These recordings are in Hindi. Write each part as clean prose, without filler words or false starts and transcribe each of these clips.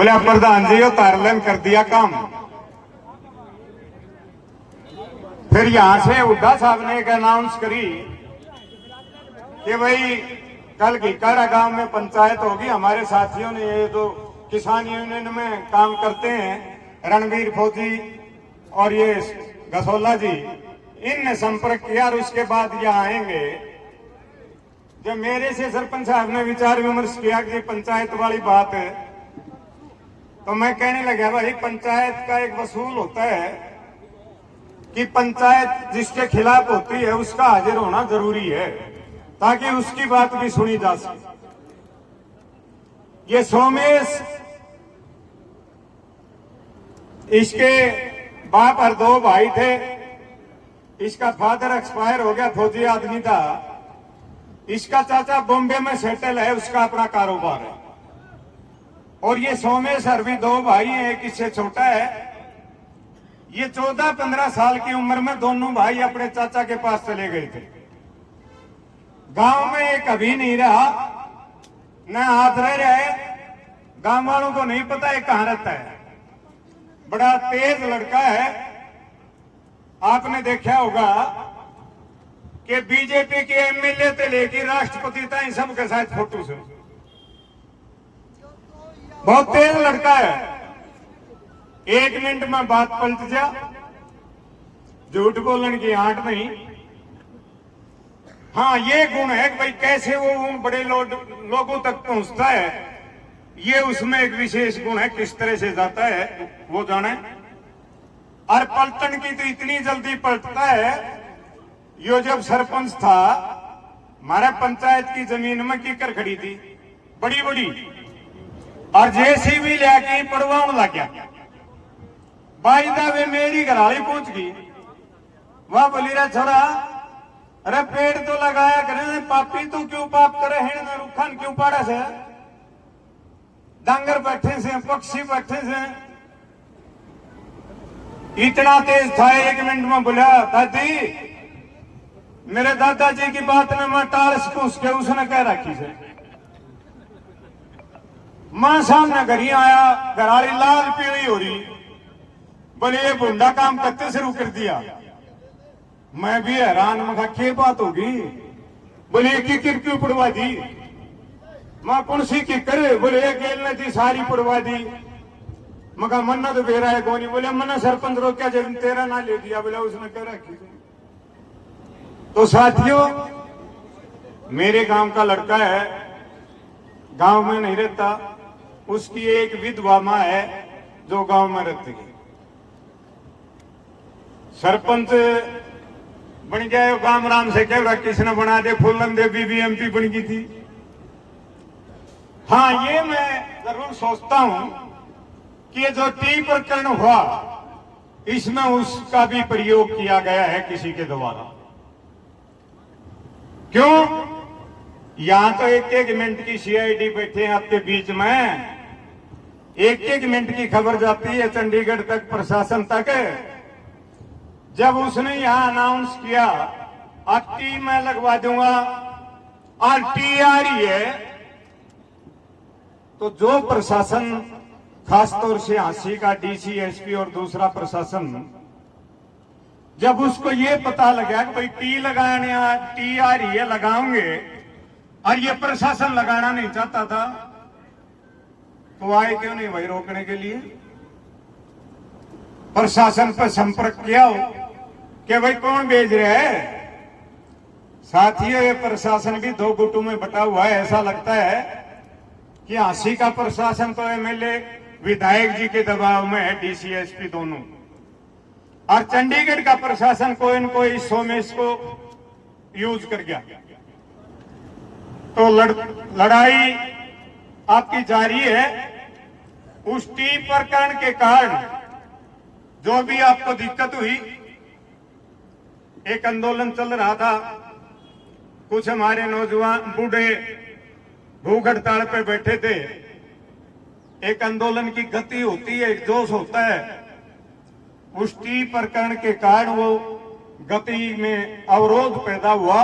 बोले प्रधान जी वो तारलन कर दिया काम। फिर यहां से हुड्डा साहब ने एक अनाउंस करी कि भाई कल घिकारा गांव में पंचायत होगी। हमारे साथियों ने ये जो किसान यूनियन में काम करते हैं रणवीर फौजी और ये गसोला जी, इनने संपर्क किया और उसके बाद यहाँ आएंगे। जब मेरे से सरपंच साहब ने विचार विमर्श किया कि पंचायत वाली बात है, तो मैं कहने लगा भाई पंचायत का एक वसूल होता है कि पंचायत जिसके खिलाफ होती है उसका हाजिर होना जरूरी है ताकि उसकी बात भी सुनी जा सके। ये सोमेश, इसके बाप और दो भाई थे। इसका फादर एक्सपायर हो गया, फौजी आदमी था। इसका चाचा बॉम्बे में सेटल है, उसका अपना कारोबार है। और ये सोमेश और भी दो भाई हैं, एक इससे छोटा है। ये 14-15 साल की उम्र में दोनों भाई अपने चाचा के पास चले गए थे। गांव में एक अभी नहीं रहा, न हाथ रह रहे। गांव वालों को नहीं पता ये कहां रहता है। बड़ा तेज लड़का है। आपने देखा होगा कि बीजेपी के एमएलए से लेकर राष्ट्रपति तक सबके साथ फोटो से। बहुत तेज लड़का है। 1 मिनट में बात पलट जा, झूठ बोलने की आंट नहीं। हाँ, ये गुण है कि भाई कैसे वो बड़े लोगों तक पहुंचता है, ये उसमें एक विशेष गुण है। किस तरह से जाता है वो जाने। और पलटन की तो इतनी जल्दी पलटता है। यो जब सरपंच था, हमारा पंचायत की जमीन में कीकर खड़ी थी बड़ी बड़ी, और जेसीबी लेके पड़वाने लग गया। बाईदा वे मेरी घराली पहुंच गई। वह बोली रे छोरा, अरे पेड़ तो लगाया करे, पापी तू क्यों पाप करे है, रुखान क्यों पाड़ा से, डांगर बैठे से, पक्षी बैठे से। इतना तेज था, 1 मिनट में बोला दादी, मेरे दादाजी की बात में मैं टाल पूछ के उसने कह रखी से। मां सामने घर ही आया, घराली लाल पीली हो रही। बोले ये बुंडा काम करते शुरू कर दिया। मैं भी हैरान, मैं क्या बात होगी। बोले की क्यों पड़वा दी। मां कौन सी की करे। बोले एक गेल ने थी सारी पड़वा दी। मगा मन्ना तो बेरा है कौन। बोले मन्ना सरपंच रोक्या जब तेरा ना ले दिया। बोले उसने कह रखी। तो साथियों, मेरे गांव का लड़का है, गांव में नहीं रहता। उसकी एक विधवा मां है जो गांव में रहती है। सरपंच बन गया गांव राम से कह रहा किसने बना दे, फूलन देवी भी एमपी बन गई थी। हाँ, ये मैं जरूर सोचता हूं कि ये जो टी प्रकरण हुआ इसमें उसका भी प्रयोग किया गया है किसी के द्वारा। क्यों? यहां तो 1-1 मिनट की सीआईडी बैठे हैं आपके बीच में। 1-1 मिनट की खबर जाती है चंडीगढ़ तक, प्रशासन तक। जब उसने यहां अनाउंस किया अब टी मैं लगवा दूंगा और टी आ रही है, तो जो प्रशासन, खासतौर से झांसी का डीसी, एसपी और दूसरा प्रशासन, जब उसको ये पता लगा कि भाई टी लगाने टी आ रही है, लगाओगे, और ये प्रशासन लगाना नहीं चाहता था, तो आए क्यों नहीं भाई रोकने के लिए। प्रशासन पर संपर्क किया हो कि भाई कौन भेज रहा है। साथियों, ये प्रशासन भी 2 गुटों में बटा हुआ है। ऐसा लगता है कि झांसी का प्रशासन तो एमएलए विधायक जी के दबाव में है, डीसी एसपी दोनों, और चंडीगढ़ का प्रशासन कोई न कोई सोमेश को यूज कर गया। तो लड़ाई आपकी जारी है। उस टी प्रकरण के कारण जो भी आपको दिक्कत हुई, एक आंदोलन चल रहा था, कुछ हमारे नौजवान बूढ़े भूख हड़ताल पे बैठे थे। एक आंदोलन की गति होती है, एक जोश होता है। उस टी प्रकरण के कारण वो गति में अवरोध पैदा हुआ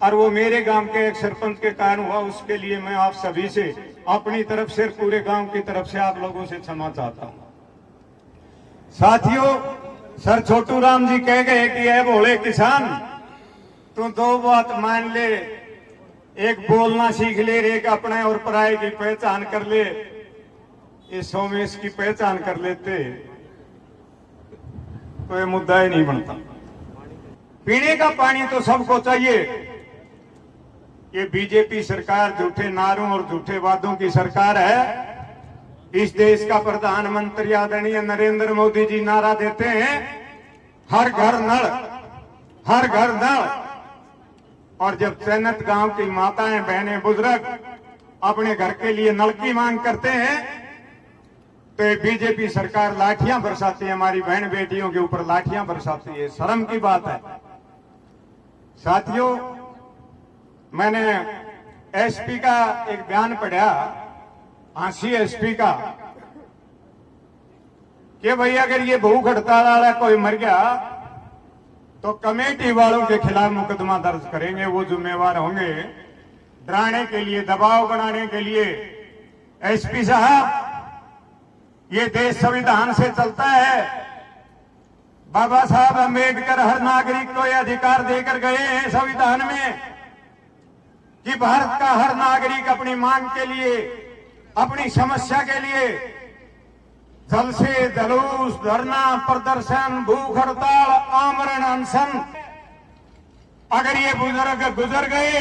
और वो मेरे गांव के एक सरपंच के कारण हुआ, उसके लिए मैं आप सभी से अपनी तरफ से, पूरे गांव की तरफ से आप लोगों से क्षमा चाहता हूं। साथियों, सर छोटू राम जी कह गए कि ऐ भोले किसान, तू दो बात मान ले, एक बोलना सीख ले, एक अपने और पराये की पहचान कर ले। ये सोमेश की पहचान कर लेते तो ये मुद्दा ही नहीं बनता। पीने का पानी तो सबको चाहिए। ये बीजेपी सरकार झूठे नारों और झूठे वादों की सरकार है। इस देश का प्रधानमंत्री आदरणीय नरेंद्र मोदी जी नारा देते हैं, हर घर नल, हर घर नल। और जब चैनत गांव की माताएं, बहनें, बुजुर्ग अपने घर के लिए नल की मांग करते हैं तो ये बीजेपी सरकार लाठियां बरसाती है, हमारी बहन बेटियों के ऊपर लाठियां बरसाती है। शर्म की बात है। साथियों, मैंने एसपी का एक बयान पढ़ा, हांसी एसपी का, कि भाई अगर ये भूख हड़ताल वाला कोई मर गया तो कमेटी वालों के खिलाफ मुकदमा दर्ज करेंगे, वो जिम्मेवार होंगे। डराने के लिए, दबाव बनाने के लिए। एसपी साहब, ये देश संविधान से चलता है। बाबा साहब अंबेडकर हर नागरिक को यह अधिकार देकर गए हैं संविधान में कि भारत का हर नागरिक अपनी मांग के लिए, अपनी समस्या के लिए जल से जुलूस, धरना, प्रदर्शन, भूख हड़ताल, आमरण अनशन, अगर ये बुजुर्ग गुजर गए,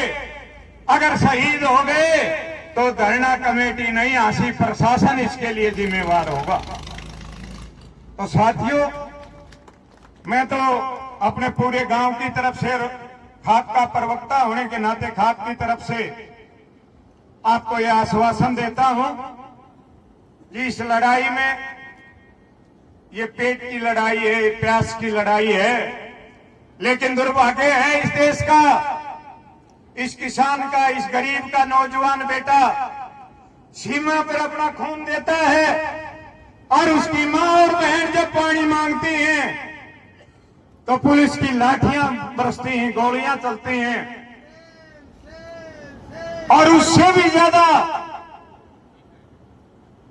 अगर शहीद हो गए तो धरना कमेटी नहीं, हांसी प्रशासन इसके लिए जिम्मेवार होगा। तो साथियों, मैं तो अपने पूरे गांव की तरफ से, खाप का प्रवक्ता होने के नाते खाप की तरफ से आपको यह आश्वासन देता हूं कि इस लड़ाई में, ये पेट की लड़ाई है, प्यास की लड़ाई है, लेकिन दुर्भाग्य है इस देश का, इस किसान का, इस गरीब का नौजवान बेटा सीमा पर अपना खून देता है और उसकी मां और बहन जब पानी मांगती हैं तो पुलिस की लाठियां बरसती हैं, गोलियां चलती हैं। और उससे भी ज्यादा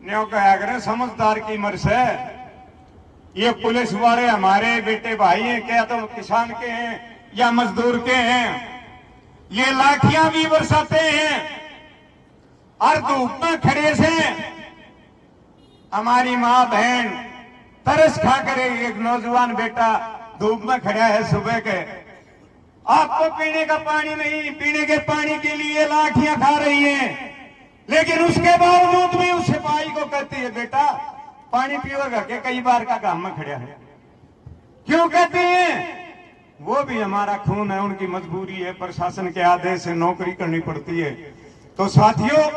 न्यो कहा करें, समझदार की मर्ज है। ये पुलिस वाले हमारे बेटे भाई हैं, क्या तो किसान के हैं या मजदूर के हैं। ये लाठियां भी बरसाते हैं और धूप में खड़े से हमारी मां बहन तरस खा कर, एक नौजवान बेटा धूप में खड़ा है सुबह के, आपको पीने का पानी नहीं, पीने के पानी के लिए लाठियां खा रही हैं, लेकिन उसके बावजूद भी उस सिपाही को कहती है, बेटा पानी पिएगा के, कई बार का काम में खड़ा है। क्यों कहती हैं? वो भी हमारा खून है, उनकी मजबूरी है, प्रशासन के आदेश से नौकरी करनी पड़ती है। तो साथियों,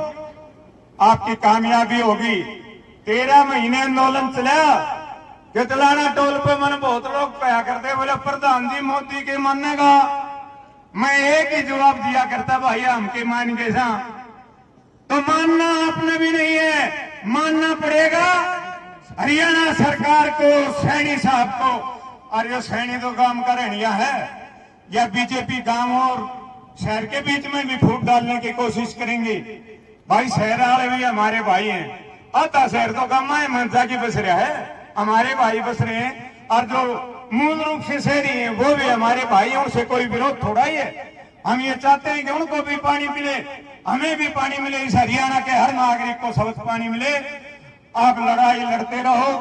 आपकी कामयाबी होगी। 13 महीने आंदोलन चला, कितलाना टोल पे मैंने बहुत लोग कहा करते, बोले प्रधान जी मोदी के मानेगा। मैं एक ही जवाब दिया करता, भाई हम के मान गए सा, तो मानना आपने भी नहीं है, मानना पड़ेगा हरियाणा सरकार को, सैनी साहब को। और ये सैनी तो काम का रहनिया है, या बीजेपी गांव और शहर के बीच में भी फूट डालने की कोशिश करेंगे। भाई शहर वाले भी हमारे भाई हैं, आधा शहर तो गांव में मनसा की बस रहा है, हमारे भाई बस रहे हैं, और जो मूल रूप से शहरी हैं वो भी हमारे भाई हैं, उनसे कोई विरोध थोड़ा ही है। हम ये चाहते हैं कि उनको भी पानी मिले, हमें भी पानी मिले, इस हरियाणा के हर नागरिक को स्वच्छ पानी मिले। आप लड़ाई लड़ते रहो,